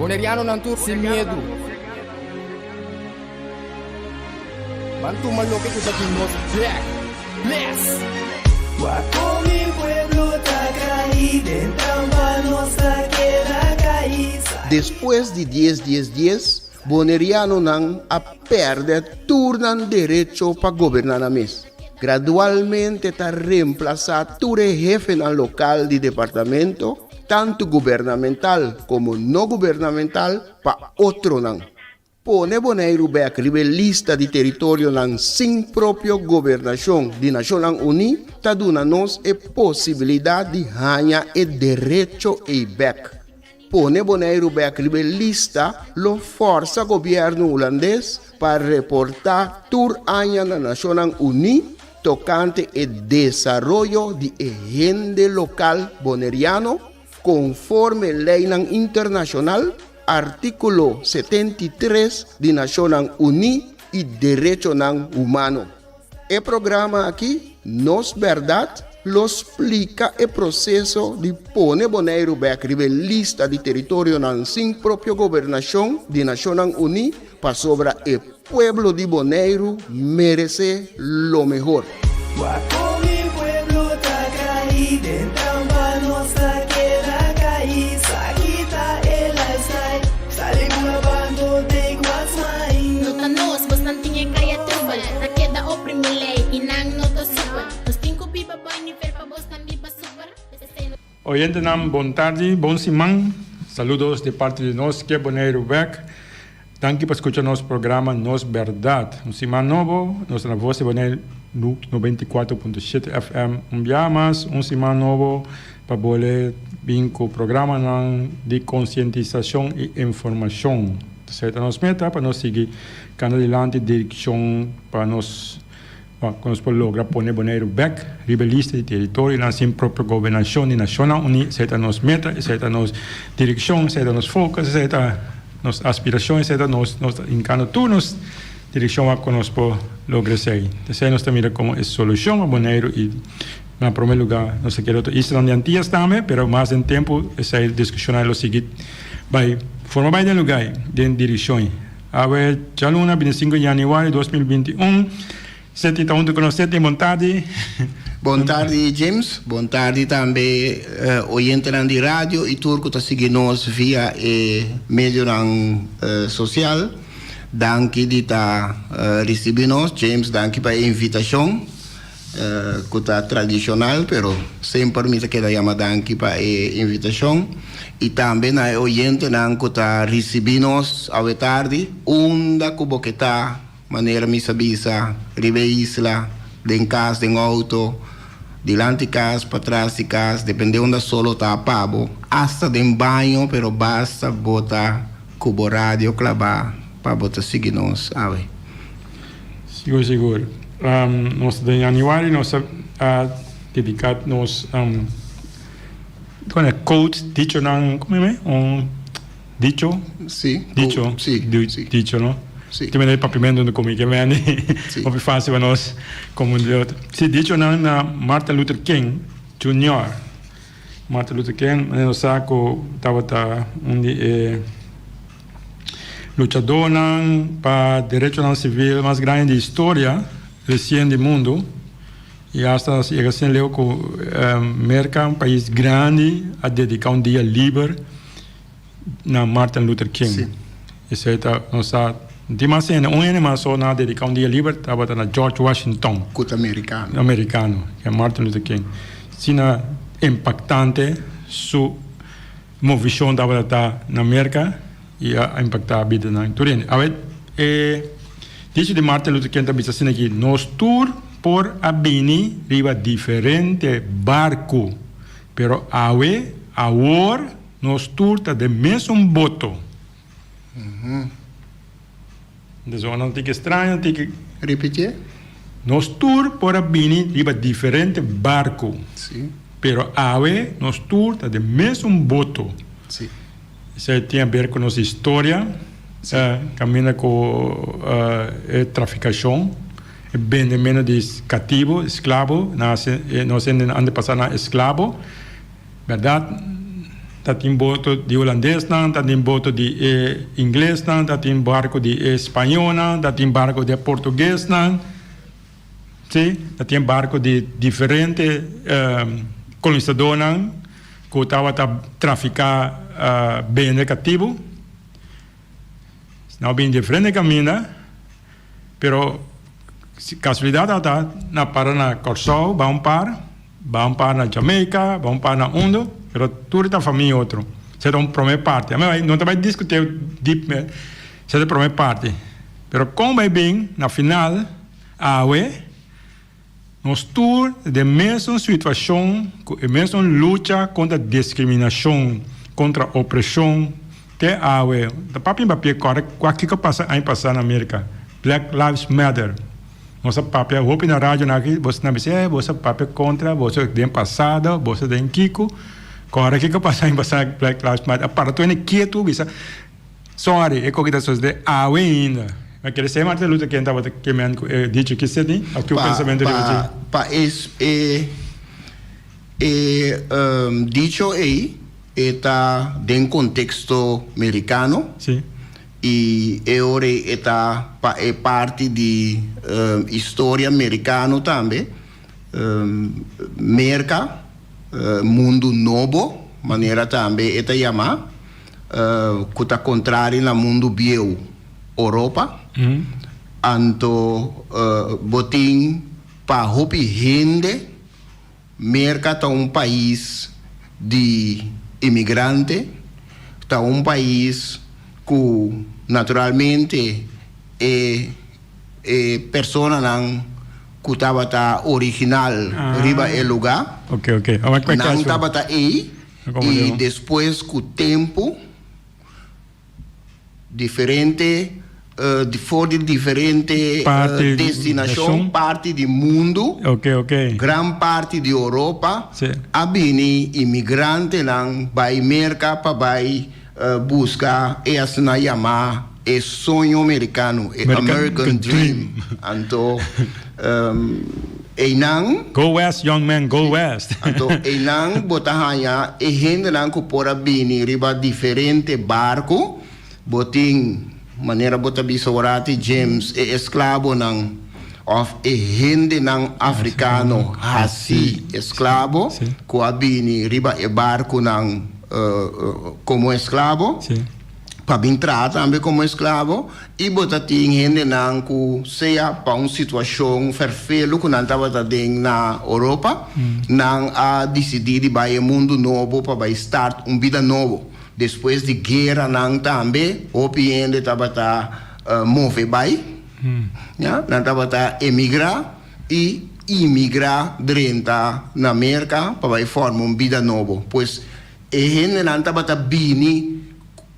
Boneriano nan tur sin miedo. Bantu maloque que está aquí nos black. Bless. Guaco mi pueblo tacaí, dentro nossa queda caí. Después de 10, Boneriano nan a perder turnan derecho para gobernar a mes. Gradualmente está reemplazado ture jefe en local de departamento, tanto gubernamental como no gubernamental, para otro nan. Pone Bonaire back lista de territorio nan sin propio gobernación de Naciones Unidas, ta duna nos e posibilidad de ganhar e derecho e back. Pone Bonaire back lista lo força governo holandês para reportar tur aña na Naciones Unidas tocante el desarrollo de agente local boneriano conforme ley internacional, artículo 73 de Naciones Unidas y Derecho Humano. El programa aquí, Nos Verdad, lo explica el proceso de poner Bonaire back lista de territorio sin propia gobernación de Naciones Unidas para sobre el pueblo de Bonaire merece lo mejor. Guaco mi pueblo tacaí, dentro nossa queda caí. Saquita el lifestyle, sale grabando de guasmai. Nota nos, bastante kaya trubal. Na queda oprimilei, inang noto super. Nos cinco pipa banho, fer pa bos tambi super. Oyente nam, bom tarde, bom simão. Saludos de parte de nós, que é Bonaire back. Danke por escuchar nosso programa Nos Verdade. Um semana novo, nossa voz é Bonaire 94.7 FM. Dia mais, semana novo para poder vir com o programa de conscientização e informação. Certo? Nossa meta para nós seguir cada adiante direção para nós lograr pôr Bonaire back, rebelista de território, na sem própria governação de Naciones Unidas. Certo? Nossa meta, certo? Nossa direção, certo? Nosso foco, certo? Nossas aspirações, nós em cada turno, direção a conosco lograr ser. Então, nós também como a solução a Bonaire e, na primeiro lugar, nós queremos isso de antigas também, mas mais em tempo, essa discussão é o seguinte, vai formar bem de lugar, de direção. A ver, já luna, 25 de janeiro de 2021, sete está junto com nós, sete, boa tarde. Boa tarde, James. Boa tarde também, oyente de rádio e turco está seguindo nós via meio social. Danke de estar recebendo nós, James. Danke pela invitação, que está tradicional, pero sempre me queda chamar danke para a invitação. E também na oyente que está recebendo nós à tarde, onda que boqueta, maneira me sabisa, ribe isla, de casa, de auto. Delante casa, para trás de casa, depende onde solo está pago. Hasta de banho, pero basta botar cubo rádio clavar para botar seguir nós. Seguro. Nós de janeiro nós dedicado nós coach dicho como é? Dicho? Sim. Dicho. Sim. Dicho, não? Sim. Também é papimento do comigo, é muito fácil para nós como se dicho na Martin Luther King Jr. Martin Luther King, no saco estava lutador para direito civil mais grande da história recente do mundo e hasta chega a ser com América, um país grande, a dedicar dia livre na Martin Luther King. Sim. Isso é nossa mas só na dedicar dia livre estava na George Washington. Culto americano. Americano, que é Martin Luther King. Sina impactante, sua visão estava na América e a impactar a vida na Turin. A ver, dice de Martin Luther King também assim aqui, nós tour por abini riba diferente barco, pero agora nós tour está de mesmo boto. Então, não tem que estranho, tem que repetir. Nós tour por abini riba diferente barco, Sim. pero nós tour está de mesmo boto. Sim. Isso tem a ver com nossa história, caminha com traficação, vendimento de cativo, escravo, nós ano passado escravo, verdade? tá tem boto de holandês não, tá tem boto de inglês não, tá tem barco de espanhol não, tá tem barco de português não, sim, tá tem barco de diferente colonizador não, que estava traficar bem negativo, não bem diferente caminho, pero casualidade está na para na Corsol, vamos para na Jamaica, vamos para na Undo, pero tudo está família outro. Será uma primeira parte. Mas não vai discutir deep, será a primeira parte. Pero como vai bem na final, nós tour de mesma situação, de mesma luta contra discriminação, contra opressão, até da papel o que passa aí passar na América. Black Lives Matter. Nossa papel, roupa na rádio aqui, você não diz, você papel contra, você tem passado, você tem Kiko, agora que passa em passar Black Lives Matter, para tu é quieto, bisa, sorry, é que das de ainda, mas quer dizer, Martin Luther King estava que me disse que você tem, o que o pensamento de você? Dicho aí, está dentro do contexto americano. Sim. E agora é parte de história americana também. Merca, mundo novo, maneira também é chamar, que está contrário no mundo bio, Europa. Então, botim para roupa gente, Merca está país de imigrante, está país que naturalmente é persona que estava original riba é lugar. Ok. Não estava aí e depois com o tempo diferente de diferente destinação, parte do mundo, grande parte da Europa, há imigrante não vai mercar para vai buscar essa na chamar sonho americano, American Dream. Então, go west, young man, go west. Então, não botar hanya gente não que pode vir riba diferente barco, botin maneira botar bisorati James escravo não of gente não africano assim escravo, que a vir riba barco não como escravo, para vir tratar também como escravo, e botar gente não que seja para uma situação perfeita que não estava na Europa, não a decidir para o mundo novo, para start uma vida nova. Depois de guerra, não também, o PN estava mover vai, não estava emigrar e imigrar dentro na América para formar uma vida nova. Pois gente não estava bini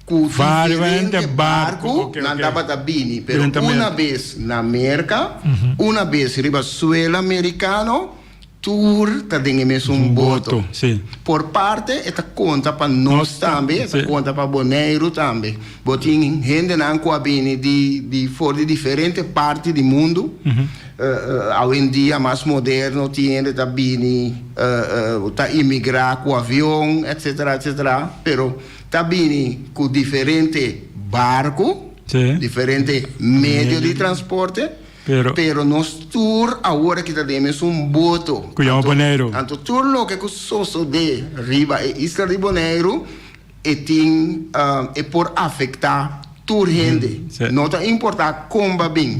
com diferente barco, não estava bini, pero uma vez na América, uma vez riba suelo americano, tour tá dentro mesmo voto. Por parte esta conta para nós também, esta conta para Bonaire também. Botin gente não com bini de fora de diferente parte do mundo. Hoje em dia mais moderno tinha tá bini tá imigrar com avião, etc. Pero tá bini com diferente barco, diferente meio de transporte. Pero nós tour agora que temos boto. Cuiamo Bonaire. Então tour lo que soso de riba isla de Bonaire tem por afetar tour gente. Não tá importar como babin.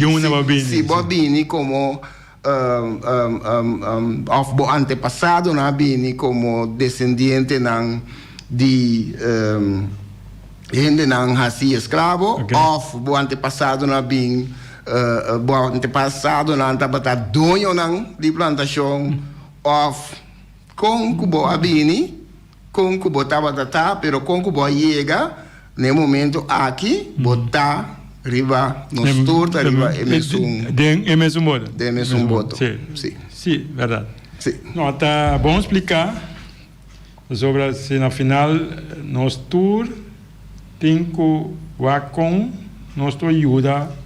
Se babini como of bo antepassado na bini como descendiente nan de gente nan hasi escravo, of bo antepassado na bin antepassado na tabata dono ng di plantação of com kubo abini com kubo tabata pero com kubo llega no momento aqui botar riba nos turta riba emesum boto sim verdade sim não tá bom explicar sobre se na final nos tour tem que com nos ajuda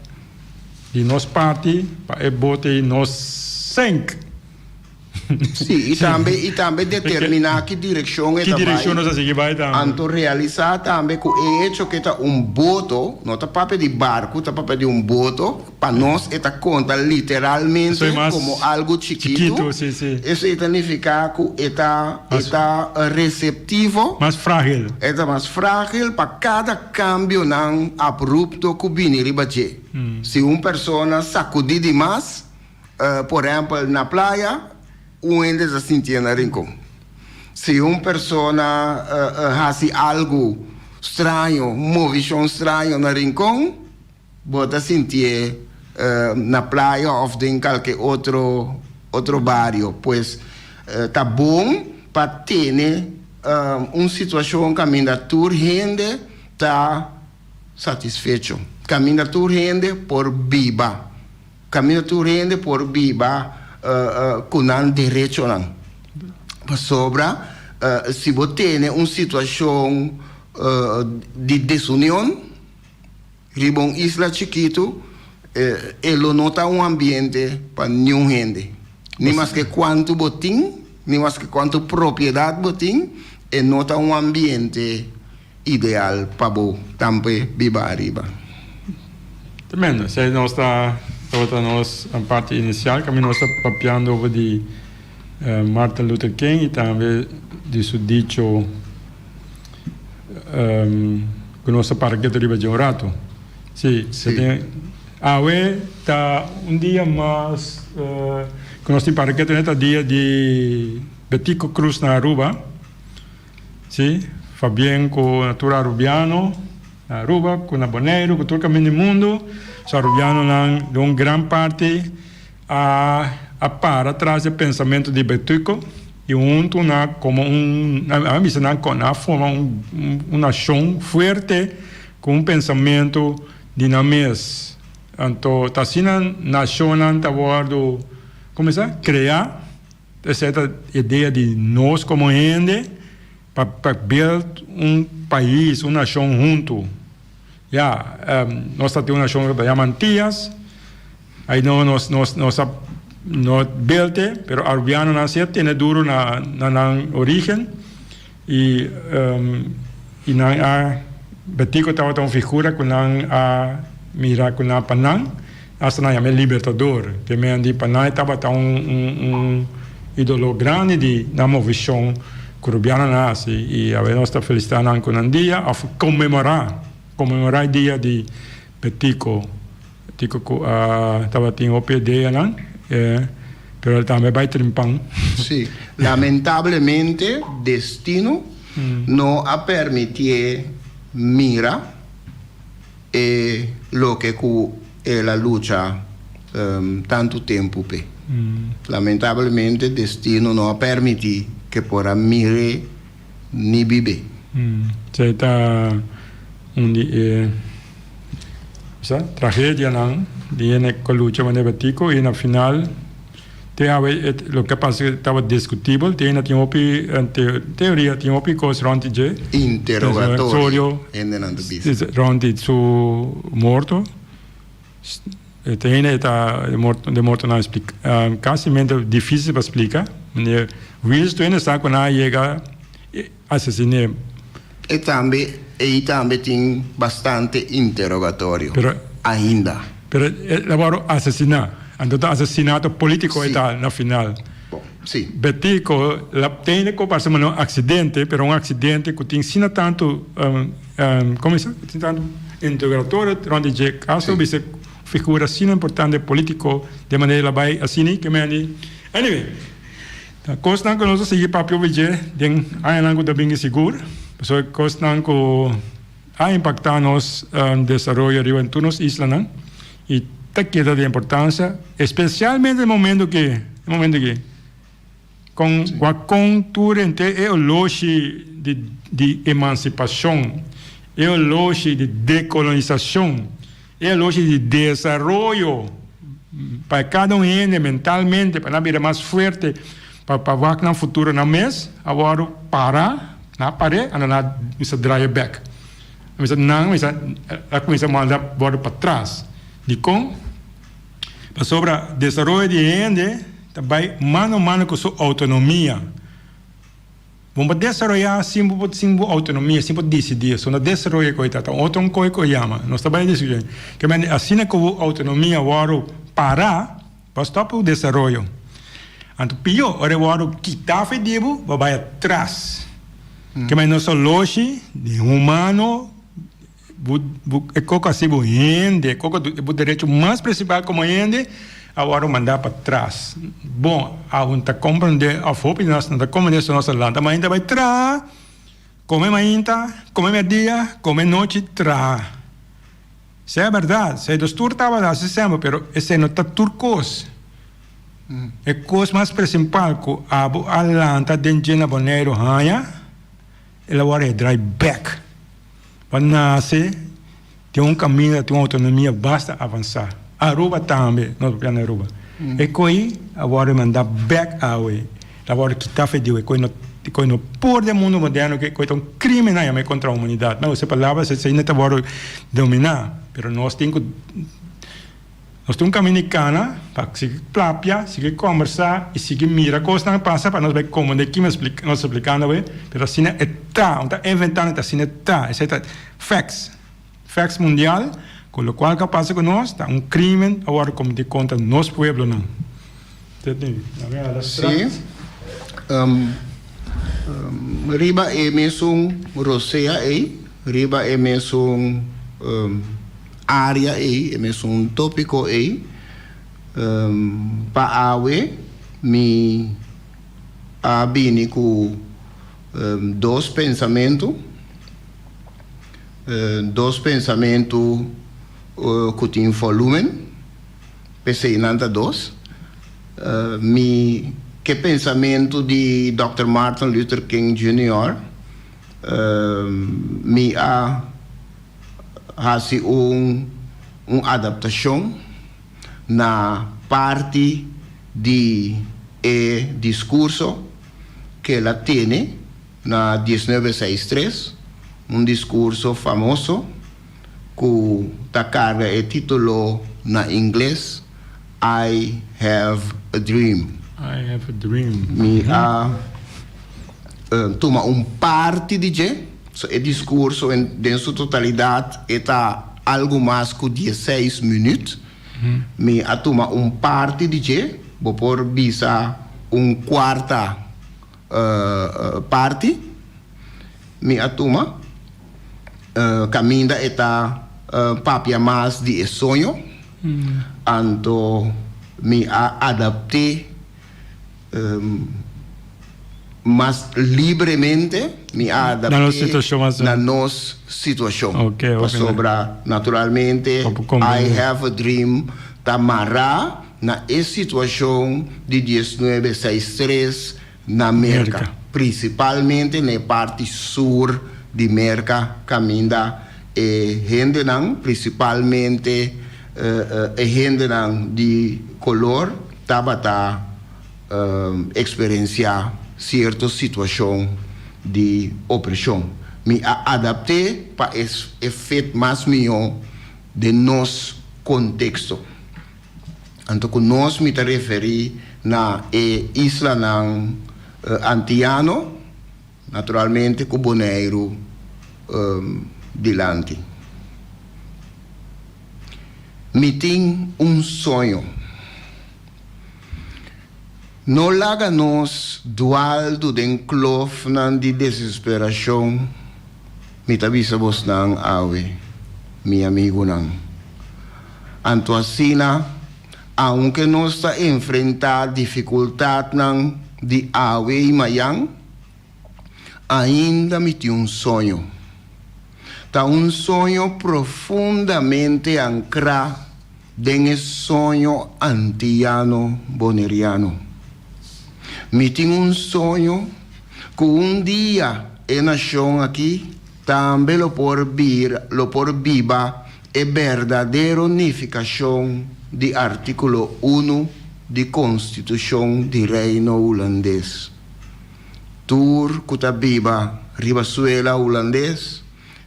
de nossa parte para botar nos 5 Sim, e também determinar que direção é Que direção nós seguir vai também. Anto realizar também que o hecho que tá boto, não tá papel de barco, tá papel de boto, para nós é conta literalmente como algo chiquito. Sim, sim. Isso significa que está receptivo. Mais frágil. É mais frágil para cada cambio não abrupto que vem ribaje. Se uma pessoa sacudir demais, por exemplo, na praia, ainda se sentia na rincão. Se uma pessoa faz algo estranho, movimento estranho na rincão, pode sentir na praia ou em qualquer outro barrio. Pois tá bom para ter uma situação que a minha gente está satisfeito. Camina tu rende por viva. Camina tu rende por viva com direito não. Sobra, se você tem uma situação de desunião, riba uma isla chiquito, ele nota um ambiente para nenhum gente. Nem mais que quanto botim, nem mais que quanto propriedade botim, ele nota um ambiente ideal para você também viver arriba. Tremendo. Se nós está a parte inicial, que nós está papiando over de Martin Luther King e também de seu dicho que nós para que tu riba de rato. Sim. Tá dia mais que nós para que tu neta dia de Betico Cruz na Aruba. Sim. Fabien com Natura Rubiano, Aruba, com Naboneiro, com todo o caminho do mundo. So, Rubiano de uma grande parte a para atrás do pensamento de Betico e junto como na forma uma nação forte com pensamento dinâmico. Então, está sendo nação tá guardo começar a criar essa ideia de nós como gente para build país, uma nação junto. Nós temos uma nação que chama Antillas, aí nós build, pero Arbiano nasceu, tem duro na origem, e na Betico estava uma figura que a mira com a Panang, hasta na chama libertador, que me de Panang estava ídolo grande na movição Curubiana nasce e a nós está felicitando com um dia a comemorar o dia de Betico estava tendo OPD não pero também vai trimpar. Sim, lamentavelmente destino não a permitir mira lo que ela luta tanto tempo pe. Lamentavelmente destino não a permitir que por mire ni vive. Está tragédia não, de que luta com Betico e na final lo que pasa que estava discutível, tinha teoria, tinha coisa ronde de interrogatório, ronde su morto, tem de morto não explica, quase difícil para explicar. Wills tu está com a chega assassino. E também tem bastante interrogatório ainda. Pero agora assassinar. Então, assassinato político e tal, na final. Sim. Betico, tem que passar um acidente, mas um acidente que tem sina tanto, como é isso? Tem tanto interrogatório, onde de caso, você figura assim importante político, de maneira vai assim, que me anyway, constant que nós seguir papel de a lango da bem seguro, so constant que a impactar nos desenvolvimento em todas as islas, e queda de importância, especialmente no momento que com a cultura é o lote de emancipação, é o lote de decolonização, é o lote de desenvolvimento para cada um mentalmente, para vir mais forte, para ver no futuro na mês, agora parar, na parede, e se drive back. Não, a começa a mandar para trás. De com sobre desenvolvimento de gente vai mano a mano com sua autonomia. Vamos desarrollar sem autonomia, sem decidir. Só não desarrolla coisa, então outro coisa que chama. Nós também dizemos que assim que a autonomia vai parar, vai stopar o desenvolvimento. Então pior, ora vai quitar o fedivo, vai atrás. Que não só longe de humano, é coisa assim o ende, o direito mais principal como ende. Agora mandar para trás. Bom, a gente compreende a FOP, nós não compreendemos nossa landa, mas ainda vai trás, come ainda, come dia, come noite, trás. Isso é verdade, se o tour estava lá, se chama, mas esse não está turcos. É coisa mais principal que a landa dentro de Bonaire, ela agora é drive back. Para nascer, tem um caminho, tem uma autonomia, basta avançar. Aruba também, nós vamos Aruba. E coi agora mandar back away. Agora que está fedido, coi no por do mundo moderno que coi um crime na contra a humanidade. Não, essa palavra se ainda está agora dominar, mas nós temos um caminho de cana para seguir plapia, seguir conversar e seguir mirar coisas que passa para nós ver como daqui nós explicando, mas assim é tá, não está inventando, assim é tá, isso é facts mundial. Com o qual que passa com nós, está um crime agora como de conta nosso povo não. Sim. Riba é mesmo rosea aí, riba é mesmo área aí, é mesmo tópico aí. Para awe me abini com dois pensamentos que tem volume, pensei nada dois. Que pensamento de Dr. Martin Luther King Jr. Me há adaptação na parte de discurso que ela tem na 1963, discurso famoso que está carga o título na inglês I Have a Dream. I have a dream. Me toma parte de o discurso em sua totalidade está algo mais que 16 minutos. Me toma parte de vou por visa quarta parte. Me toma caminha está papia mais de sonho. Então me adaptei mais livremente, me adaptei na nossa situação. Okay. Sobra naturalmente I have a dream tamara na situação de 1963 na América, principalmente na parte sul de América, caminha e gente não, principalmente gente não de color, estava experienciar certa situação de opressão. Me adaptei para esse efeito mais melhor de nosso contexto. Então, que nós me referi na isla Antiano, naturalmente com Bonaire dilante. Me tem sonho. Não laga nos dual do den clof nan de desesperação. Me tabisa vos nang awe, mi amigo nang. Anto asina, aunque nos está enfrentar dificuldade nang de awe e mayang, ainda me tem sonho. Tá sonho profundamente ancrado em sonho antiano boneriano. Me tem sonho que dia a nação aqui também lo por viva a verdadeira unificação de artículo 1 de Constituição do Reino Holandês. Tur que está viva Ribazuela holandês,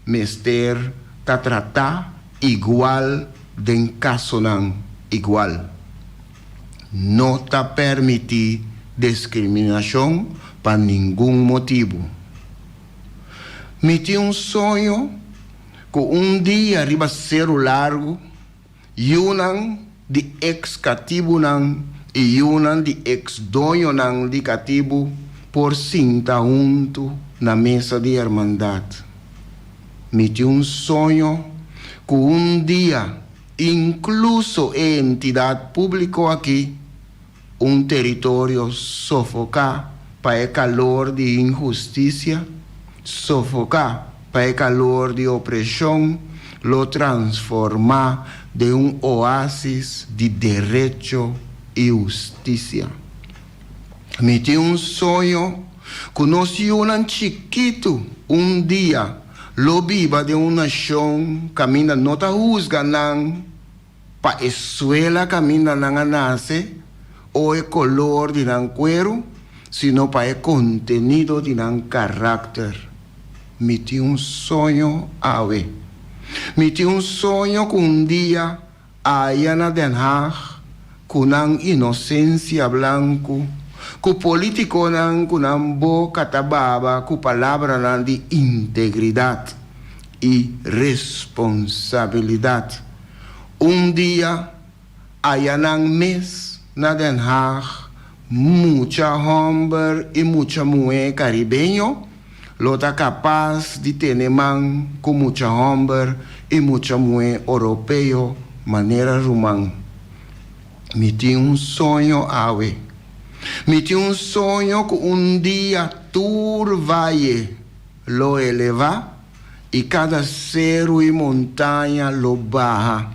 mester ta tratar igual den caso não igual. não está permitir discriminação para nenhum motivo. Me tinha um sonho que dia arriba ser largo, e de ex-cativo e de ex-dono de cativo por cinta junto na mesa de irmandade. Me tinha um sonho que dia, incluso a entidade pública aqui, território sofocar para o calor de injustiça, sofocar para o calor de opressão, lo transformar de oásis de direito e justiça. Me tinha um sonho que nós chiquito dia, lo viva de uma nação, caminha não ta juzga para a escola caminha não nasce, ou o color de cuero, sino para o contenido de caráter. Me tinha um sonho ave. Me tinha um sonho que dia aí na Den Haag, com inocência branco, com político com boca tababa, com palavra de integridade e responsabilidade. Dia aí mês na Den Haag, muita homem e muita mulher caribenho, lota capaz de ter man com muita homem e muita mulher europeu, maneira romana. Me tinha um sonho ave. Me tinha um sonho que dia tur vai lo elevar e cada cerro e montanha lo barra.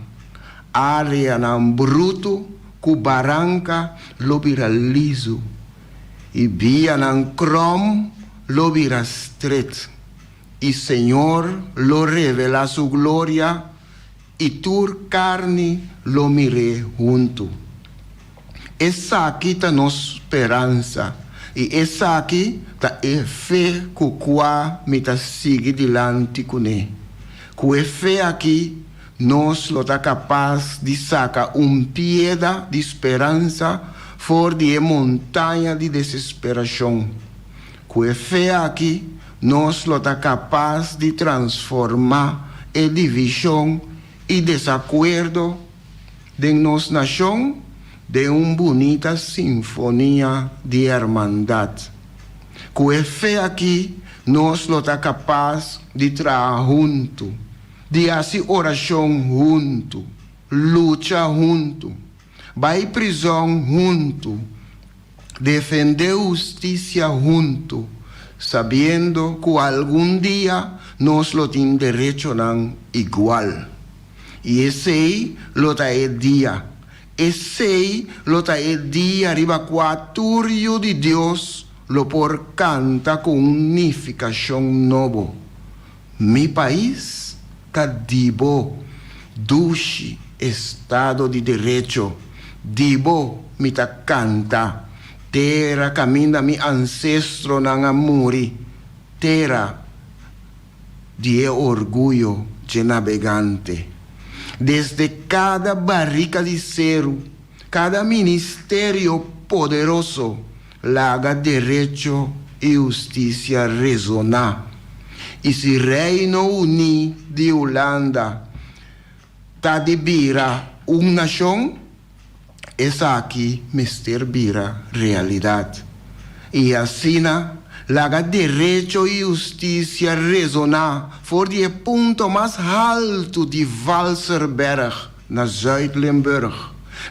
Área não bruto, com barranca lo vira liso e via não crom lo vira estreito. E Senhor lo revela sua glória e tur carne lo mire junto. Essa aqui está nossa esperança. E essa aqui está a fé com qual me está seguindo dilante com ele. Com a fé aqui, nós lo está capaz de sacar pieda de esperança fora de montanha de desesperação. Com a fé aqui, nós lo está capaz de transformar a divisão e desacordo de nossa nação de bonita sinfonia de irmandade. Com a fé aqui, nós lo está capaz de trabalhar junto, de fazer oração junto, luta junto, vai prisão junto, defender justiça junto, sabendo que algum dia nós lo temos direito igual. E esse aí lo está dia. Esse lo está dia arriba quatro de Deus lo por canta com unificação novo. Mi país cadibo dushi estado de direito. Dibo mi ta canta. Terra caminha mi ancestro nang amuri. Terra de orgulho de navegante. Desde cada barrica de cero, cada ministério poderoso, laga direito e justiça resonar. E se Reino Unido de Holanda tá de bira uma nação, essa aqui mister bira realidade. E assim, laga direito e justiça resonar for de ponto mais alto de Walserberg, na Zuid-Limburg.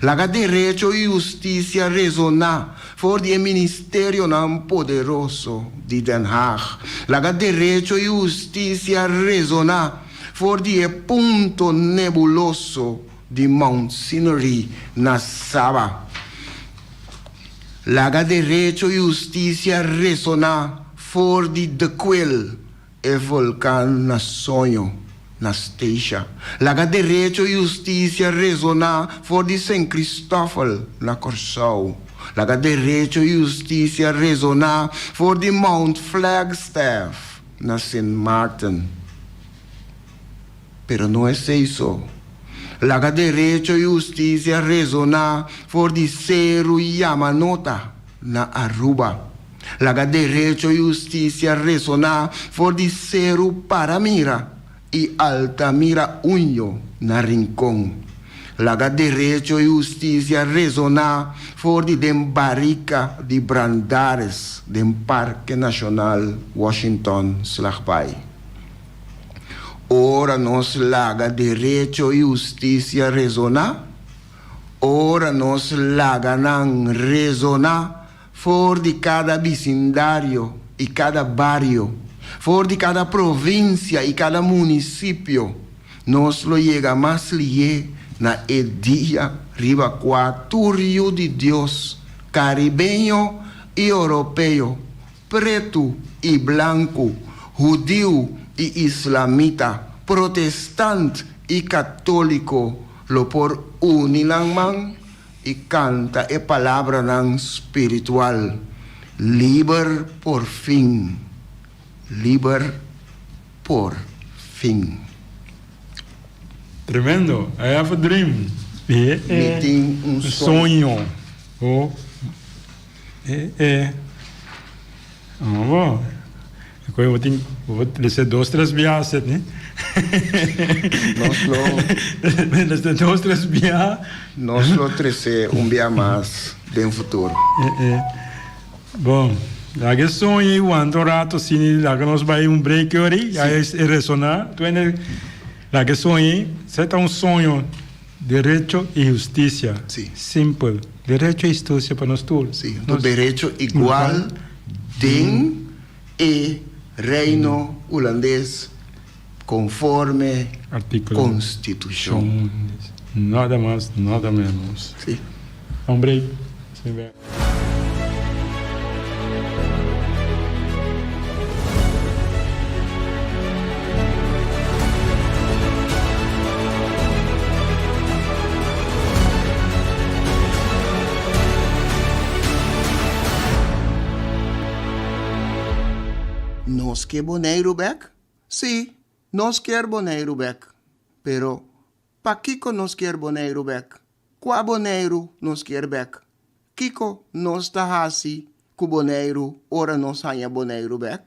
Laga direito e justiça resonar for de ministério não poderoso de Den Haag. Laga direito e justiça resonar for de ponto nebuloso de Mount Sinai, na Saba. Laga direito e justiça ressonar for de Quil, e vulcão na sonho, na Steixa. Laga direito e justiça ressonar for de São Cristóvão, na Corsau. Laga direito e justiça ressonar for de Mount Flagstaff, na St. Martin. Pero não é isso. Laga derecho e justicia rezonar for di Seru Yamanota na Aruba. Laga derecho e justicia rezonar for di Seru Paramira e Altamira Unyo na Rincón. Laga derecho e justicia rezonar for di Dembarica di Brandares, dem Parque Nacional Washington Slagbai. Ora nos laga derecho e justicia rezonar. Ora nos laga nan rezonar for di cada vecindario e cada barrio, for di cada provincia e cada municipio. Nos lo llega más lie na dia riba quaturio de Deus, caribeño e europeu, preto e branco, judío e islamita, protestante e católico, lo por unilang man e canta e palavra nang espiritual. Liber por fin. Liber por fin. Tremendo. I have a dream. Tem sonho. Oh. Vamos. Eu vou descer 2, 3 viagens, né? Desde 2, 3 viagens. Nós lo crescer dia mais no futuro. Bom, lá que sonho, quando rato, assim, lá que nós vai break aí, aí ressonar, lá que sonho, você tem sonho, direito e justiça. Sim. Simple. Direito e justiça para nós todos. Sim, o direito igual tem e reino holandês conforme artículo Constituição. Nada mais, nada menos. Sim. Um break. Sim, bem. Nós quer boneiro back? Sim, nós quer boneiro back. Pero, pa Kiko nós quer boneiro back? Qua boneiro nós quer back? Kiko nós tá assim, com boneiro, ora nós hanha boneiro back?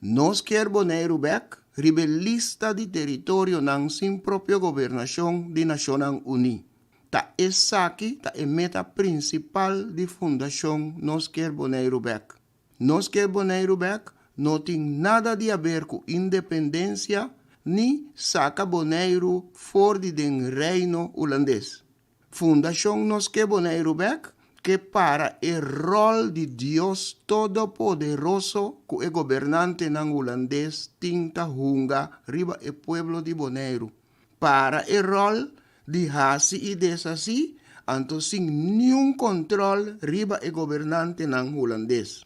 Nós quer boneiro back? Rebelista de território nang sin própria governação de Nações Unidas. Ta essa aqui, ta é meta principal de fundação nós quer boneiro back. Nós quer boneiro back? Não tem nada de a ver com independência, nem saca boneiro fora do reino holandês. Fundação nos que boneiro back, que para o rol de Deus Todo-Poderoso, que é governante ng holandês, tinta hunga, riba e pueblo de boneiro. Para o rol de hasi e desasi, anto sin nenhum control, riba e governante ng holandês.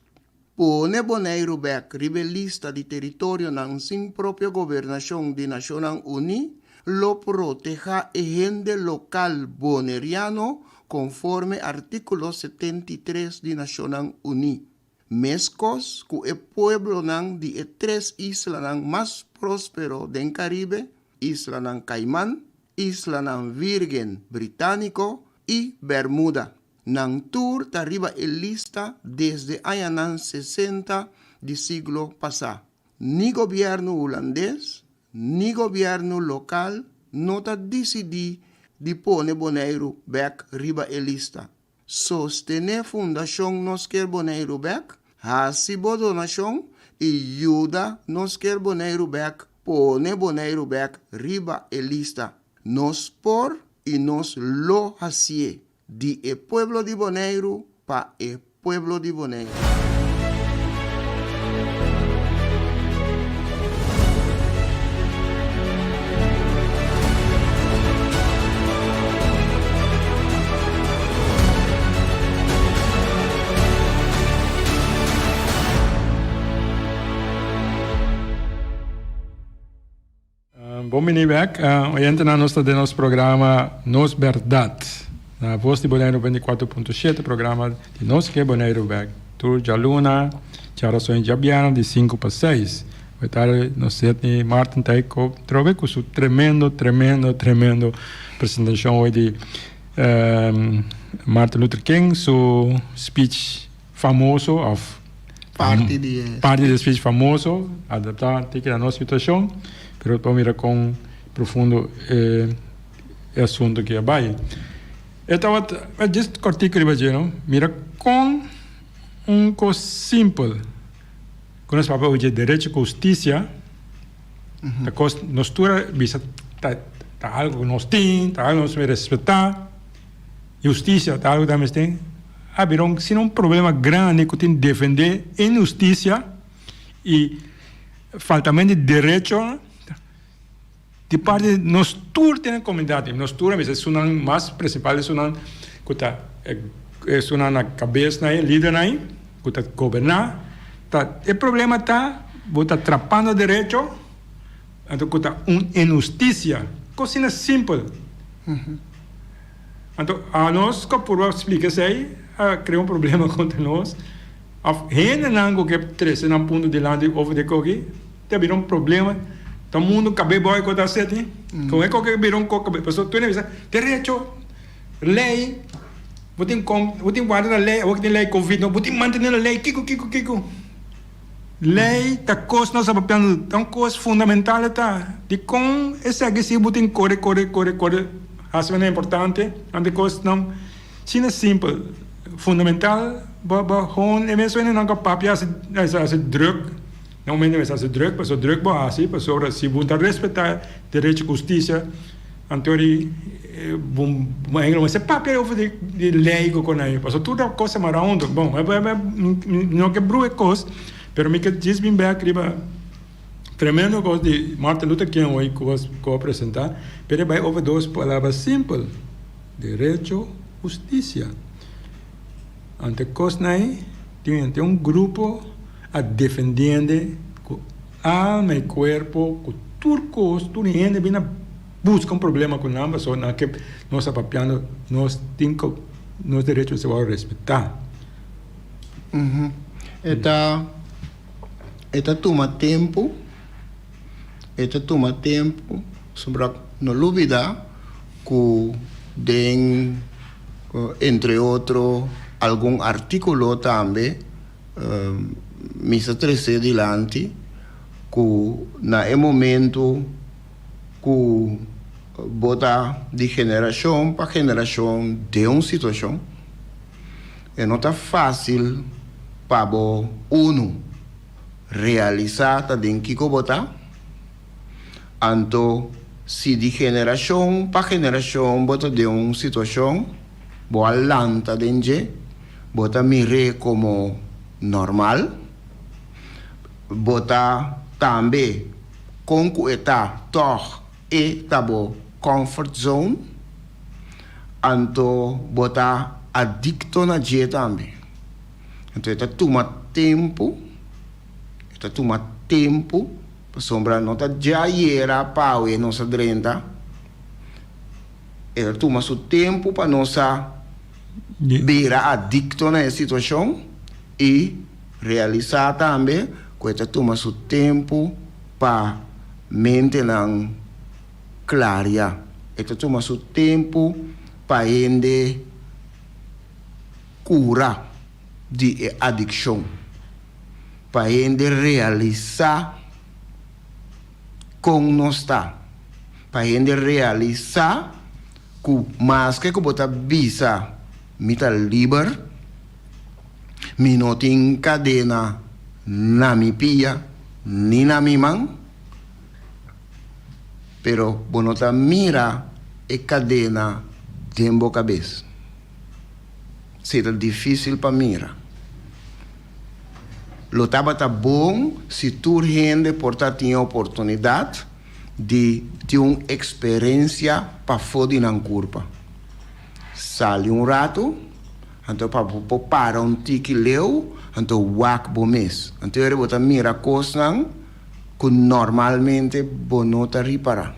Pone boneiro back, rebelista de território ng sin propia gobernação de Nações Unidas, lo proteja e gente local boneriano conforme artículo 73 de Nações Unidas. Mescos, que é pueblo ng de 3 islas ng mais próspero del Caribe, isla ng Caimán, isla ng Virgen Británico e Bermuda. Nang tour arriba el lista desde años 60 del siglo pasado. Ni gobierno holandés, ni gobierno local no ta decidí de poner boneiro back riba el lista. Sostener fundación nos quer boneiro back, hasibo donación y ayuda nos quer boneiro back, pone boneiro back riba el lista. Nos por y nos lo hacie. De el pueblo de Boneiro para el pueblo de Boneiro. Bom meneer Beck, oyente na nosso programa Nos Verdad. Na voz de Boneiro 24.7, programa de nós que é Boneiro Back. Tour de Luna, Charações de Abiana, de 5 para 6. Vai estar no set de Martin Taiko, trove com o tremendo apresentação hoje de Martin Luther King, seu speech famoso, Parte de parte do speech famoso, adaptar a nossa situação, mas vamos mirar com profundo assunto que é vai. Então, just cortico de bajeno, mira com coisa simples, com esse papel de direito e justiça, a coisa nostura bisa tá algo que nós tem, tá algo que nós respeitar, justiça tá algo que nós tem. Haverá se um problema grande que tem defender injustiça e faltamento de direito de parte de nós todos temos comunidade, nós todos mas é mais principal é na cabeça aí, líder aí, que tá governar, o problema tá bota atrapando o direito, então que tá injustiça, coisa simples. Então a nós que por explicar isso aí criou problema contra nós. A gente não que três na ponto de lá de over de coque, teve problema. Todo mundo cabe boy com a sete. Como é que viram coque? Pessoa tu nem direito, lei, botem guarda a lei, ou que tem lei covid, não botem manter a lei, kiko. Lei tá coisa nossa papel, tão coisa fundamental tá. De com esse aqui se botem corre. Acho que é importante, ante coisa não, se é simples. Fundamental, gewoon mensen não capaz de druk, não menos de druk, mas o druk é assim, pessoa se você respeitar direito e justiça, anterior, mas é papel de lei que com aí, mas tudo é coisa marando, bom, não que brue coisa, mas me que diz bem back riba, tremendo coisa de Martin Luther King hoje que eu apresentar, mas vai over duas palavras simples, direito, justiça. Ante Cosnay, tem grupo a defender com alma e corpo, com turcos, tudo gente vem a buscar problema com ambas, só na que nós papiando, nós temos nos direitos se vão respeitar. Eta toma tempo, sobre não olvidar que tem, entre outros, algum artículo também, misa 13 adiante, que na momento que bota de geração para geração de uma situação, não está fácil para uno realizar também que botar. Então, se de geração para geração bota de uma situação, boa lanta dentro, bota mire como normal, bota também com que está toch e tabo comfort zone, então bota adicto na dia também. Então está toma tempo, para sombra nota já era pau e nossa drenta, ela toma seu tempo para nossa vira adicto na situação e realizar também que ela toma seu tempo para manter claria. Ela toma seu tempo para ende cura de adicção, para ende realizar como nós está, para ende realizar que mais que bota visa me tá livre, me não tem cadena na mi pia, ni na mi mão, pero bonota mira e cadena dentro da cabeça. Será difícil para mira. Lo tava tá bom se tu rende porta tinha oportunidade de ter uma experiência para fora na curva. Sale rato, então para tique leu, então wak bo mes. Então ele bota mira coisa que normalmente bonota reparar.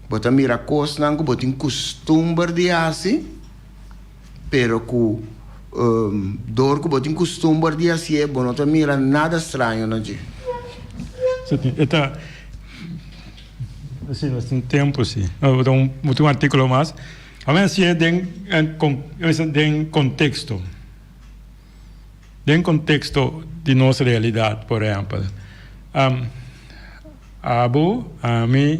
Bota mira coisa que bota costume de assim, pero que dor que bota costume de assim, bonota mira nada estranho na gente. sim, nós temos tempo, sim. Vou dar um artigo mais. Vamos assim, tem contexto. Tem contexto de nossa realidade, por exemplo. A minha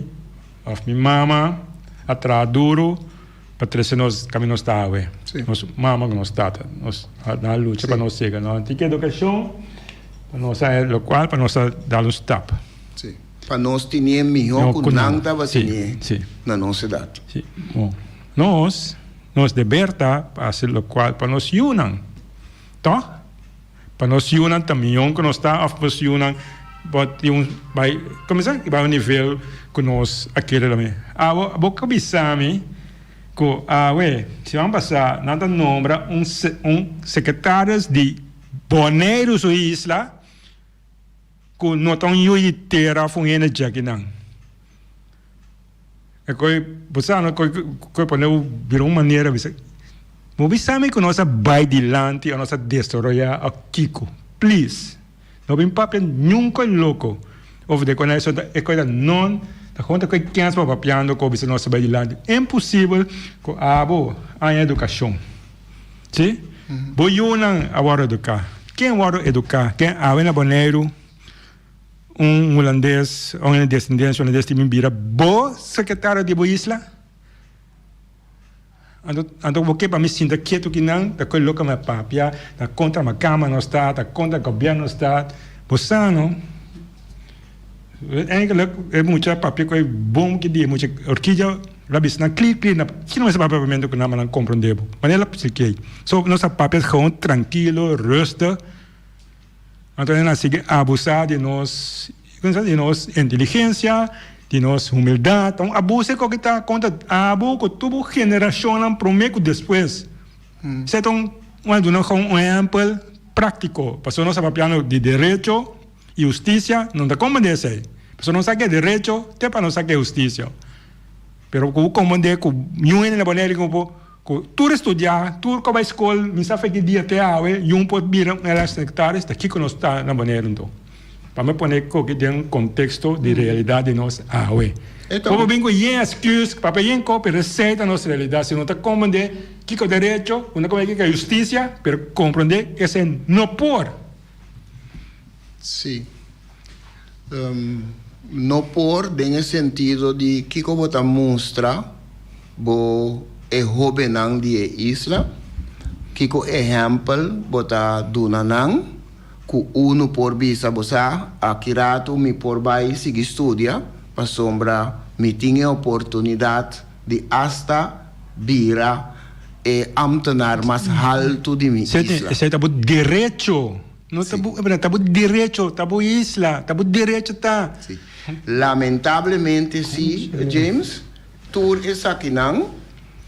mama, atrás duro, para trazer nós caminhos está aí. Nossa mama que nós está, nós na luta para nós chegar. Nós temos educação, para nós sair local, para nós dar uns tapas. Sim. Para nós ter melhor que não estava na nossa cidade. Sim. Bom, nós liberta para ser local, para nós unam. Tá? Para nós unam também, que nós está, para nós unam, vai começar a nível que nós aquele também. Vou cabeçar-me que, se vamos passar, nada nombra secretário de Boneiros ou Isla, que não estão em terra com energia aqui não. Você não pode vir uma maneira, mas sabe que nós vai dilante, nós destruir a Kiko, please. Não tem papel nunca louco. Ou de quando é coisa não, da conta que quem está papiando com você nós vai dilante. É impossível que a educação. Sim? Vou não agora educar. Quem agora educar? Quem a Boneiro? Holandês, uma descendência holandês de Mimbira, secretário de Isla. Então, porque para me sentir quieto que não, da coisa louca me papia, da contra a cama não está, da contra o governo não está, você não. É muito papia que é bom que dia, muita orquídea, rabis na clique, na que não é papamento que não compreendemos. Mas ela precisa que, so nossa papia é gewoon tranquilo, rusta. Então, nós seguimos a abusar de nossa inteligência, de nossa humildade. Então, abuso é que está contra abuso que tudo geração prometo depois. Então, um exemplo prático. Para nós falamos de direito e justiça, não dá como dizer. Para nós sabe direito, até para nós sabe justiça. Mas como dizer que eu não vou tu estudar, tu vai à escola, me sabe que dia até a e pode vir a secretárias daqui que nós está na maneira então. Para me pôr que tem um contexto de realidade nós Como bem que é excuse, para bem que receita nossa realidade, se não está compreender que é o direito, não compreender que é a justiça, mas compreender que é não por. Sim. Não por, no sentido de que como está mostra, é jovenang de isla, que o exemplo bota dunanang, que uno por bisa bosa, akirato mi por vai seguir estudia, para sombra mi tinha oportunidade de hasta vira amtenar mais alto de mi isla. Esse é tabu direito, não tabu direito, tabu isla, tabu direito tá. Lamentavelmente sim, James, tur essa aqui não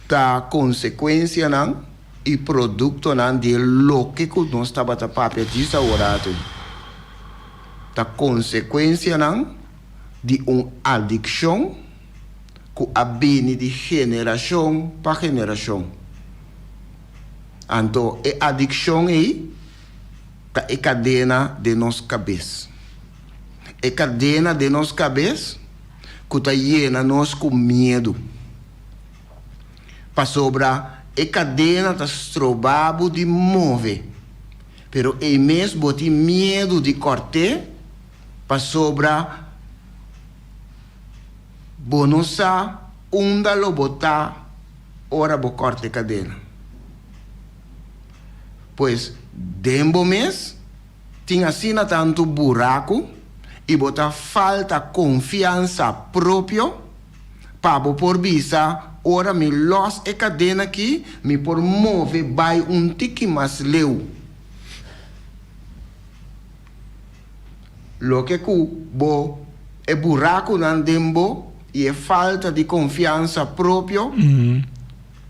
da consequência não e produto não de lo que nós estava a papel disso agora da consequência não de adicção que abene de geração para geração. Então a adicção aí tá é cadena de nossa cabeça. É cadena de nossa cabeça que tá llena nós com medo. Para sobra a cadena está estrobado de mover. Pero é mesmo tem medo de cortar para sobra bonosa onda lo botar ora bo corte cadena. Pois dembo mês tinha assim tanto buraco e botar falta confiança própria para por visa ora me los e cadena aqui me por mover vai tique mais leu lo que bo é buraco nan dembo e é falta de confiança própria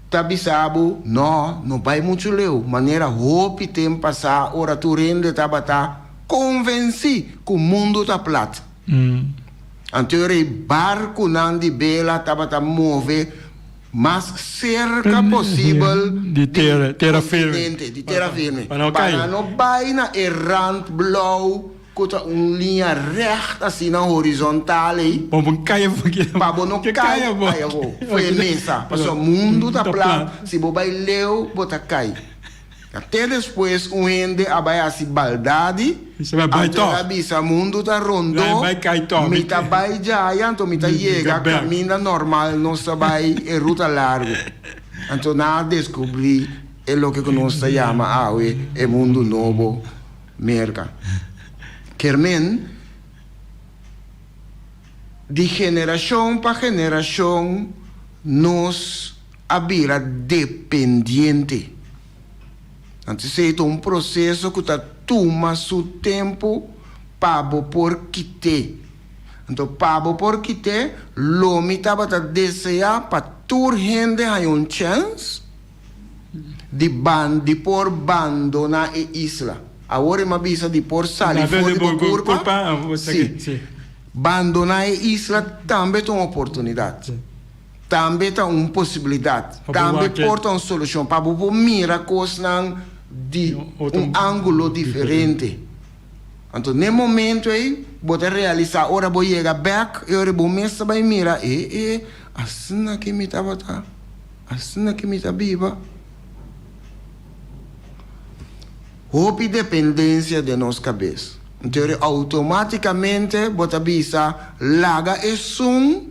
tabisabo não vai muito leu maneira hope tem passar ora tu rende tabata convenci que o mundo tá plato anterior barco nan de bela tabata mover mais cerca possível de terra firme. De terra firme. Para não vai na errant blow Kuta linha recht assim na horizontal aí. Bom, caia porque Para não cair, foi mesa. Passou o mundo tá plano. Se você vai leu, bota cai. Até depois o ende vai assim baldade. Isso vai baixo. Até o mundo tá rondo. Vai cair top. Mita vai já, então mita chega, caminha normal, não se vai em ruta larga. Então nada descobri é o que nós chama é mundo novo, merca. Kermen, de geração para geração, nós abira dependiente. Antes é processo que toma seu tempo para por quitar. Então, para por quitar, lo me estava desejar para toda gente ter uma chance de por abandonar a isla. Agora me avisa de por sair fora do curva. Sim. Abandonar a isla também tem uma oportunidade. Também tem uma possibilidade. Também porta uma solução para você mirar coisas de ângulo diferente. Então, no momento aí, você realizar, agora você chega back, e agora você vai mirar, assim que me estava, assim que me está viva. Houve dependência de nossa cabeça. Então, automaticamente, você avisa, laga é som,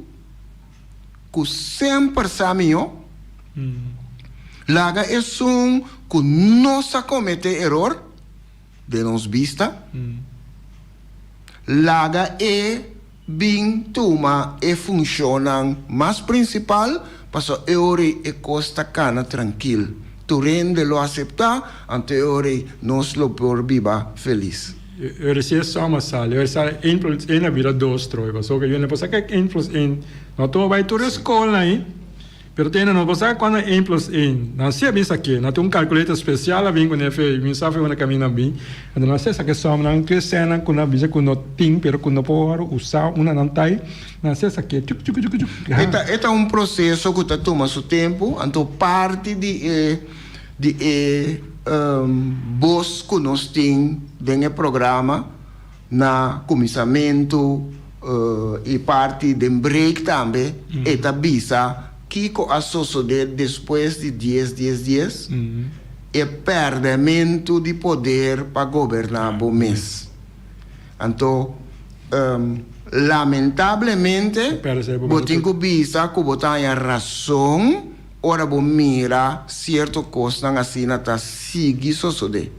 que sempre sabe, laga é som, que nós cometemos erro, de nossa vista. Laga é bem toma e funciona, mas principal, para que é costa cana tranquilo. Tu rende lo aceptar, ante ore nos lo por viva feliz. Eu recebi só uma sala, eu recebi influência na vida dos troivas, só que eu não posso que influência não estou vai toda a escola aí, pero tenho não posso quando influência não sei bem isso aqui, não tem calculador especial vem quando eu fiz, me sabe quando caminho bem, então não sei se que só não que cena quando a visa quando tem, pero quando pode usar uma não tai, não sei se aqui, É processo que toma seu tempo, então parte de vos que nós temos no programa na começamento e parte de break também é visa que a sociedade depois de 10 dias é perdimento de poder para governar o mês. Então lamentavelmente você tem que visa que você tem razão. Ora bo mira certo coisa assim nata sigue sociedade.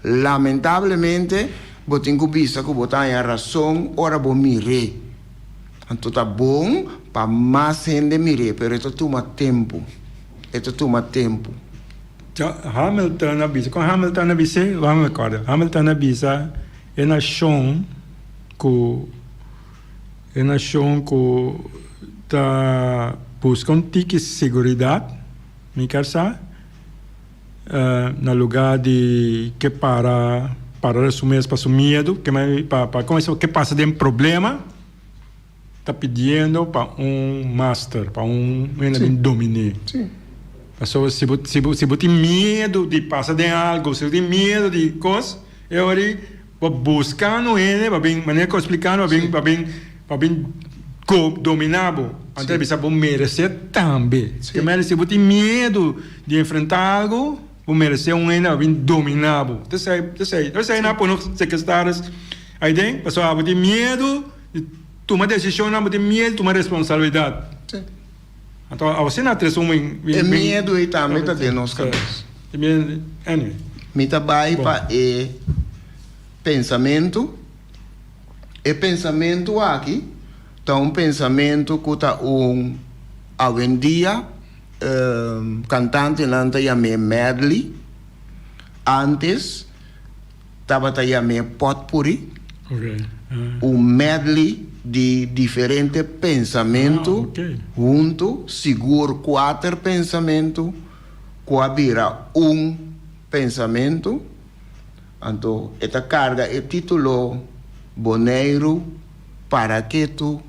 Lamentavelmente, bo tenho vista que bo tem razão, ora bo mire. Então tá bom para mais gente mire, pero isso toma tempo. Hamilton avisa, com Hamilton avisa, vamos recordar. Hamilton avisa é nação que tá buscam tique segurança, me casa, no lugar de que para assumir para o medo, para começar que passa de problema, está pedindo para master, para dominar. Sim. Então, se você tem medo de passar de algo, se você tem medo de coisa, eu vou buscando ele, para bem, maneira que eu explicando, para bem dominável. Então, você vai merecer também. Porque se você tem medo de enfrentar algo, você merecer ainda bem dominável. Você não pode sequestrar aí dentro, você tem medo de tomar decisão, você tem medo de tomar responsabilidade. Sim. Então, você não tem medo e também está de nossa cabeça. Anyway. Me trabalho para pensamento. E pensamento aqui, então pensamento que está hoje em dia, cantante não está chamando medley. Antes, estava chamando potpourri. Medley de diferentes pensamentos, junto, seguro 4 pensamentos, coabira pensamento. Então, esta carga é título Boneiro, Paraqueto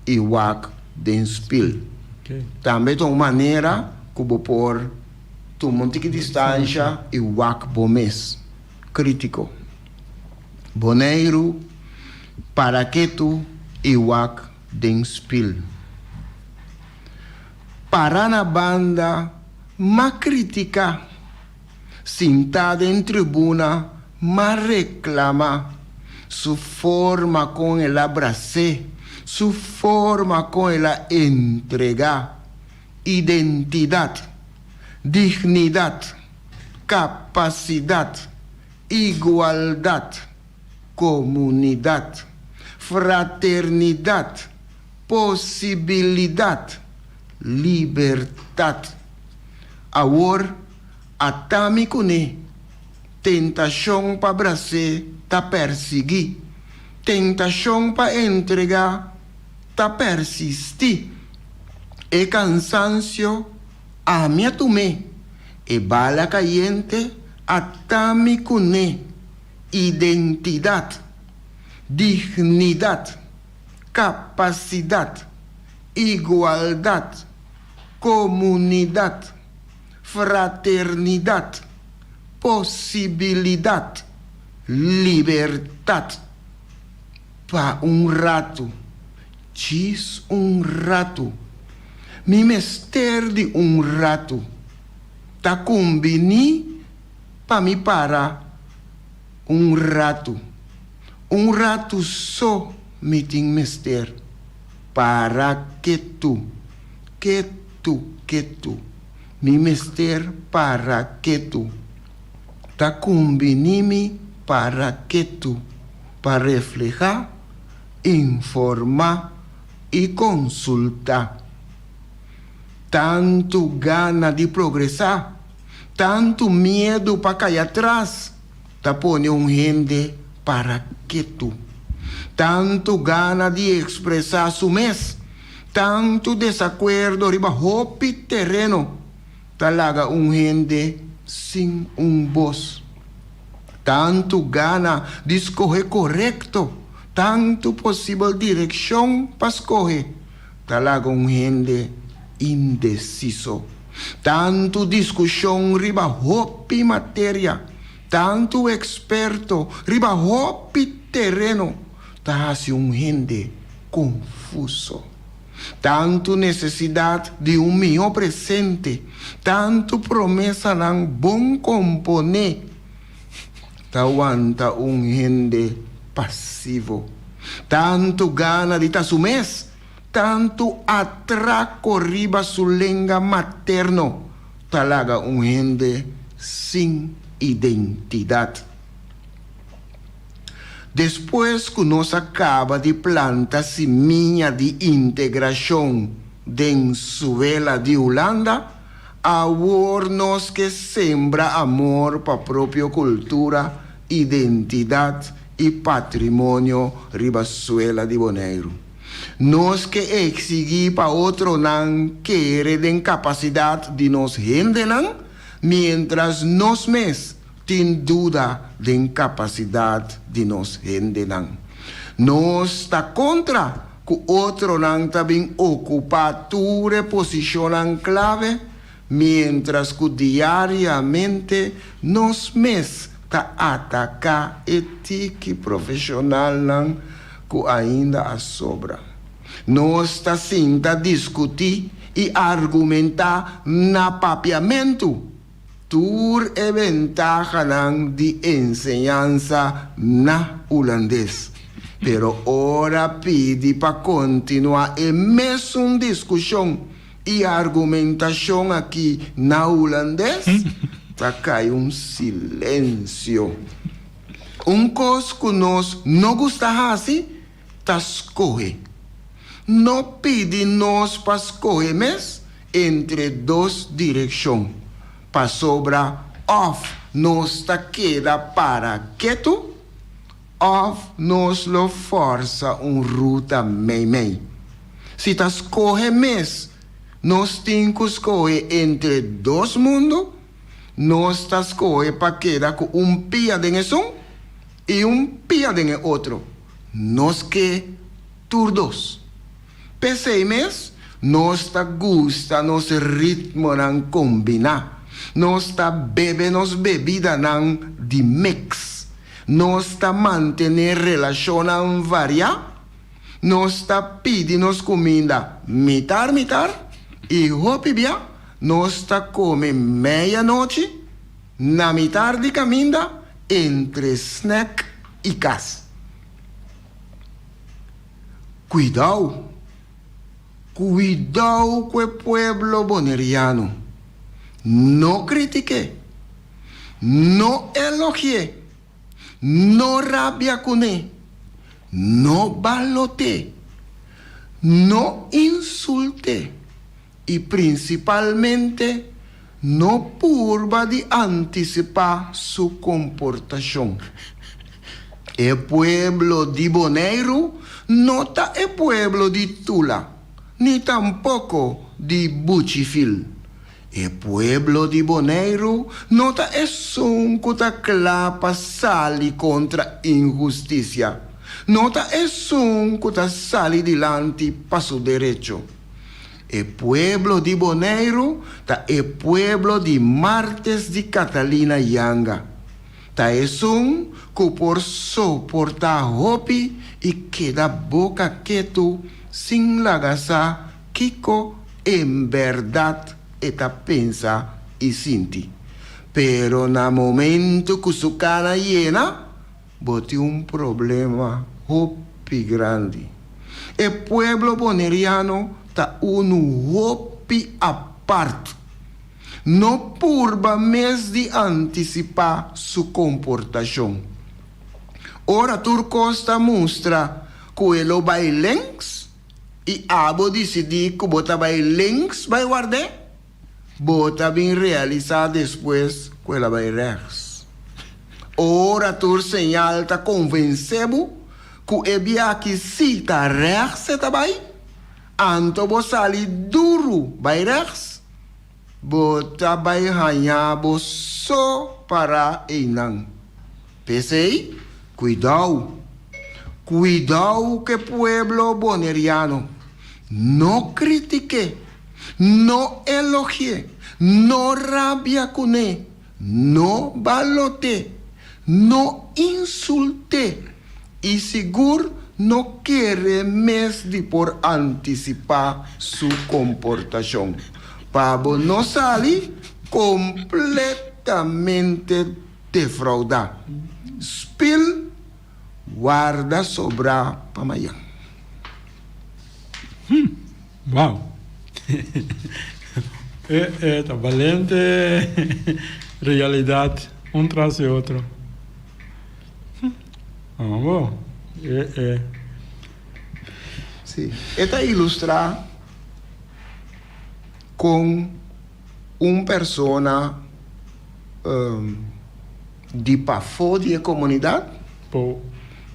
e Wak den Spil. Também de uma maneira que vou pôr um monte de distância e Wak Bomes. Crítico. Boneiro, para que tu iwak den spil. Para na banda, ma critica, sentada em tribuna, ma reclama, su forma com ela abracé, su forma com ela entregar, identidade, dignidade, capacidade, igualdade, comunidade, fraternidade, possibilidade, liberdade. Agora, atami kune, tentação para abraçar, tá perseguir, tentação para entregar, tá persistir, e cansancio, a minha tume, e bala caliente, atami kune, identidade, dignidade, capacidade, igualdade, comunidade, fraternidade, possibilidade, liberdade. Pa rato, diz rato, mi mester de rato, ta combini pa mi para rato só me tem mester, para que tu, mi mester para que tu, ta combini para que tu, para reflejar, informar e consultar. Tanto gana de progressar, tanto medo para cair atrás, ta põe gente para que tu. Tanto gana de expressar su mês, tanto desacordo riba hopi terreno, talaga gente sem voz. Tanto gana de escorrer correto, tanto possível direção para escorrer, talaga gente indeciso. Tanto discussão riba hopi matéria, tanto experto riba hopi terreno, tá se gente confuso. Tanto necessidade de melhor presente, tanto promessa não bom componer, tá aguanta gente passivo. Tanto gana de tá sumês, tanto atraco riba sulenga materno, talaga gente sem identidade. Depois que nós acaba de plantar seminha de integração dentro suela de Holanda, agora nós que sembra amor para a própria cultura, identidade e patrimônio riba suela de Bonaire. Nós que exigir para outro não querer den capacidade de nos gente não, mientras nós mesmos tem dúvida da incapacidade de nós gente não. Nós está contra que o outro não também ocupa tua posição clave, mientras que diariamente nós mesmos está atacar ética profissional não que ainda sobra. Nós está sim a discutir e argumentar na papiamento tur e ventaja de enseñanza na holandês. Pero ora pede para continuar a mesma discussão e argumentação aqui na holandês, tá cai silêncio. Coisa que nós não gostamos assim, tá escorre. Não pede nós para escorrer mesmo entre duas direções. Para sobra, off nos queda para quieto, off nos lo força ruta mei. Se ta escorre mes, nos tem que escorrer entre dois mundos, nos ta escorre para quedar com pia de um e pia de outro. Nos que turdos. Pensei mes, nos ta gusta nos ritmo não combinar. Nós está bebendo bebida de mix. Nós está mantener relação varia. Nós está pedindo comida mitar. E hopi bia, nós está comer meia-noite. Na metade de caminho, entre snack e cas. Cuidado com o pueblo boneriano. Não critique, não elogie, não rabia com ele, não balote, não insulte e principalmente não purba de antecipar sua comportação. O pueblo de Bonaire não está o pueblo de Tula, nem tampouco de Buchifil. O pueblo de Bonaire não está som que está clapa sali contra injustiça. Não está som que está sali dilante para seu direito. O pueblo de Bonaire está o pueblo de Martes de Catalina Yanga. Está som que por soportar hopi e queda boca quieto sem lagaçar Kiko em verdade eta pensa e sente. Pero na momento que su cara llena, bote problema hopi grande. O pueblo boneriano está hopi aparte. Não purba mês de antecipar sua comportação. Ora Turcosta mostra que ele vai links e abo decidir que bota vai links vai guardar. Bota bem realizar depois que ela vai rechts. Ora Tur señal ta convencebo que o via que se ta rechts está vai. Anto bo sali duro vai rechts. Bota vai ganhar bo só para enang. Pensei, cuidado que pueblo boneriano não critique, não elogie, não rabia com ele, não balote, não insulte e seguro não quer mais de por antecipar sua comportação. Para não sair completamente defraudado. Spill, guarda sobrar para amanhã. Uau! Tá valente realidade, um traz o outro. Bom. Sim. Está ilustrar com persona de pafo de comunidade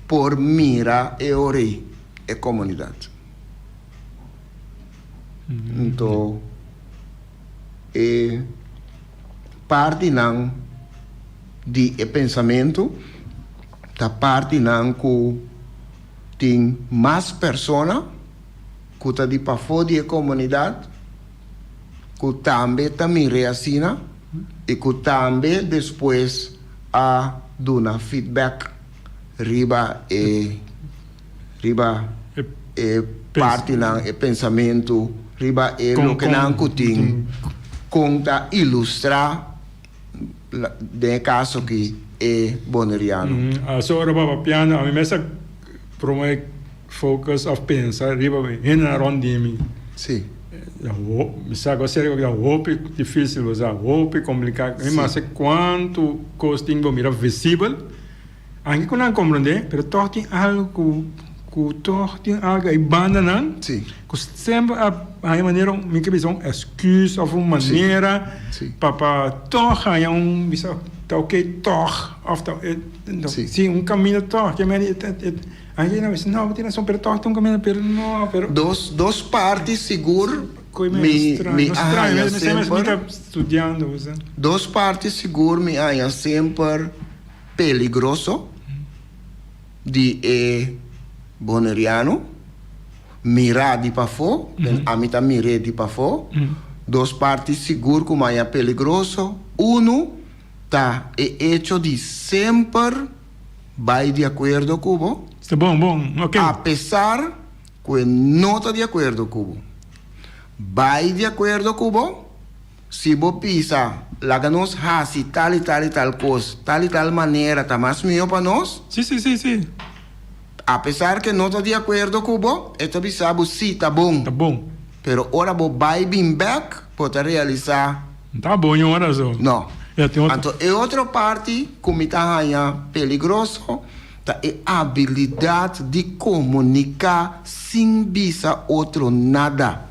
por mira e ore e comunidade. Então, parte não de pensamento, da parte não que tem mais pessoas que está de pafo de comunidade, que também reassina e que também depois a dar feedback riba parte não é pensamento riba o que não tem conta ilustrar de caso que é boneriano. A sua roba piano a mim mesmo promove focus of pensar riba na rondimi. Sim. Sabe, sério que é roupa difícil usar, roupa complicado, mas quanto costing bom mira visível, ainda que não compreender, mas toch tem algo e banda não, sim, que sempre a maneira me que visão excuse of uma maneira, para toch há bisa tá ok toch of tá sim caminho toch que aí não tem só per toch caminho per não per dos partes seguro me sempre estudando, dos partes seguro me há sempre peligroso de boneriano mirar de pafo, a mim também mirei de pafo. Dos partes seguro como é peligroso. Uno tá hecho de sempre vai de acordo cubo, Está bom, ok. apesar que não está de acordo cubo. Vai de acordo cubo, se você pisa, lá que nós hasi tal e tal coisa, tal e tal maneira, tá mais melhor para nós. Sim. Apesar que não está de acordo cubo, então sabe se tá bom. Tá bom. Pero ora você vai bem back, para realizar. Tá bom, em hora só. Não. Tem outro. Então, é outra parte que me está peligroso, tá, é a habilidade de comunicar sem bisa outro nada.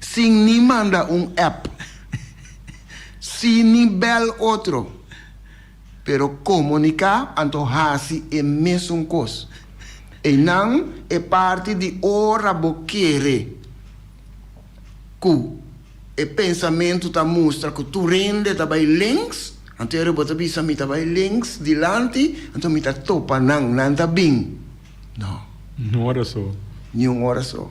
Sem nem mandar app. Sem nem bel outro. Pero comunicar, então, assim, é mesmo coisa. E não é parte de ora boquere. Que o pensamento tá mostra que tu rende tá bem links, então eu boto bisa mi tá bem links dilante, então mi tá topa não tá bem. Não. Em hora só. Nenhuma hora só.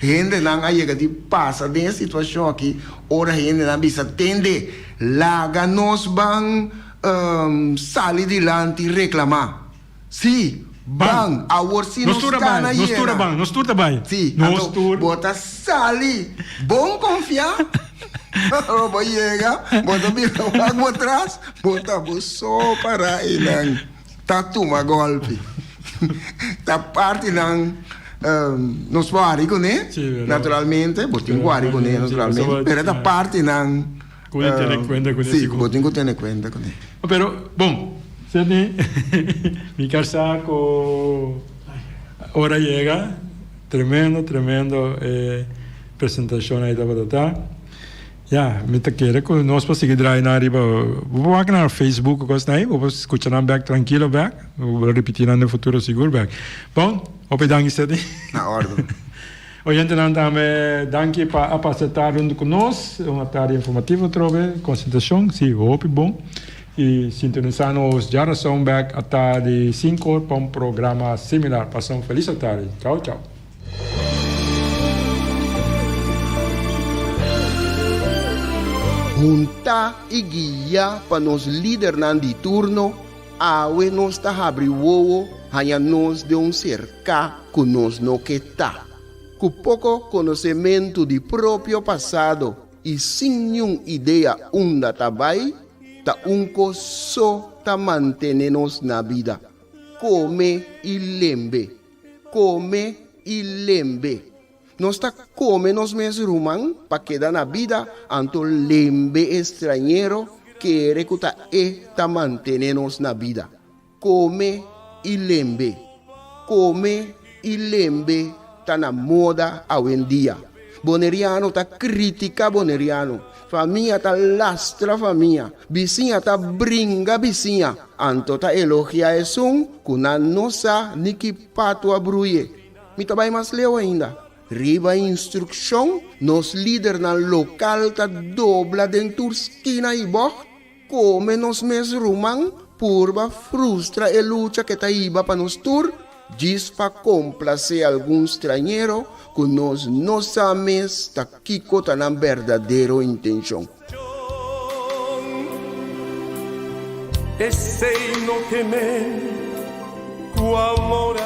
Gente não aí que passa dessa situação aqui, ora gente não bisa tende, laga nós vão sair dilante e reclamar. Sim. Bang, a ursi Nos turta bem. Sim, Nos então, bota sali, bom confiar. Vou chegar, bota birra água atrás, bota só para aí, não. Tá toma golpe. Tá parte não, nos guarico, né? Naturalmente, botin guarico, né? Naturalmente, pero da parte não. Cuide tener cuenta con sí, eso. Sí, botin tener cuenta con eso. Pero, bom, mi casaco ahora llega, tremendo presentación ahí da batata. Ja, me te quiere que nós para seguir draaien arriba. Vou aqui na Facebook, coisa aí, vou escutar na back tranquilo back, vou repetir no futuro seguro back. Bom, obrigado você. Na ordem. Hoje então também danke para apresentar junto conosco, uma tarde informativa trove, concentração, sim, hope bom. E sintonizar-nos já na back à tarde 5 para um programa similar. Passam feliz tarde. Tchau, tchau. Junta e guia para nos líder de turno, awe nos ta abri wowo, hanya nos de cerca que nos no que tá. Com pouco conhecimento de próprio passado e sem nenhuma ideia onde tá vai, ta só ta manter-nos na vida. Come e lembre. Nós está come nos mesmos rumang para quedar na vida, anto lembre estrangeiro que recuta ta manter-nos na vida. Come e lembre tá na moda hoje em dia. Boneriano tá critica boneriano. Família tá lastra família. Vizinha tá brinca vizinha. Anto tá elogia esum, kuna nossa niki pato abruye. Me tá bem mais leu ainda. Riba instrução, nos líder na local tá dobla dentro esquina e boh. Come nos mes rumang, purba frustra e luta que tá iba para nos tur. Diz para complacer algum estrangeiro que nós não sabemos que está na verdadeira intenção. E sei no temer, tu amor